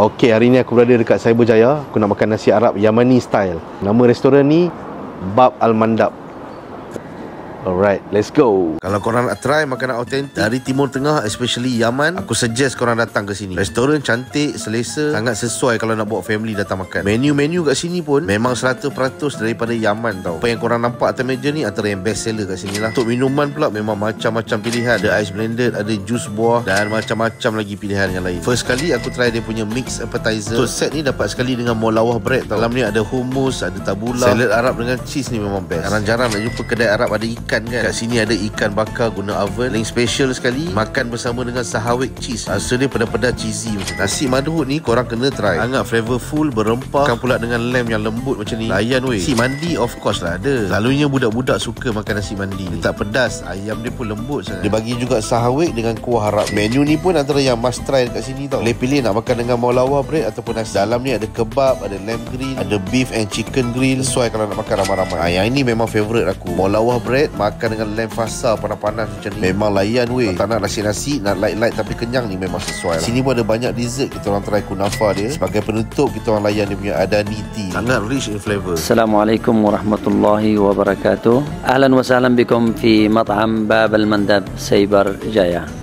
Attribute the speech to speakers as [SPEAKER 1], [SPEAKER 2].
[SPEAKER 1] Okey, hari ni aku berada dekat Cyberjaya. Aku nak makan nasi Arab Yamani style. Nama restoran ni Bab Al-Mandab. Alright, let's go. Kalau korang nak try makanan autentik dari Timur Tengah, especially Yaman, aku suggest korang datang ke sini. Restoran cantik, selesa, sangat sesuai kalau nak bawa family datang makan. Menu-menu kat sini pun memang 100% daripada Yaman tau. Apa yang korang nampak atas meja ni antara yang best seller kat sini lah. Untuk minuman pula memang macam-macam pilihan. Ada ice blended, ada jus buah dan macam-macam lagi pilihan yang lain. First kali aku try dia punya mix appetizer. So set ni dapat sekali dengan molawah bread tau. Dalam ni ada hummus, ada tabula, salad Arab dengan cheese ni memang best. Jarang-jarang nak jumpa kedai Arab ada ikan kan. Kat sini ada ikan bakar guna oven. Link special sekali, makan bersama dengan sahawik cheese. Rasa dia pedas-pedas cheesy macam. Nasi madhut ni korang kena try. Sangat flavorful, berempah. Makan pula dengan lamb yang lembut macam ni. Layan weh. Nasi mandi of course lah ada. Selalunya budak-budak suka makan nasi mandi. Dia tak pedas, ayam dia pun lembut sangat. Dia bagi juga sahawik dengan kuah Arab. Menu ni pun antara yang must try dekat sini tau. Boleh pilih nak makan dengan maulawa bread ataupun nasi. Dalam ni ada kebab, ada lamb grill, ada beef and chicken grill. Sesuai kalau nak makan ramai-ramai. Yang ini memang favourite aku. Maulawa bread makan dengan lamb fasa panas-panas macam ni. Memang layan weh. Tak nak nasi-nasi, nak light-light tapi kenyang ni memang sesuai lah. Sini pun ada banyak dessert. Kita orang try kunafa dia. Sebagai penutup kita orang layan dia punya adani tea. Sangat rich in flavor.
[SPEAKER 2] Assalamualaikum warahmatullahi wabarakatuh. Ahlan wa sahlan bikum fi mat'am Bab Al-Mandab Cyberjaya.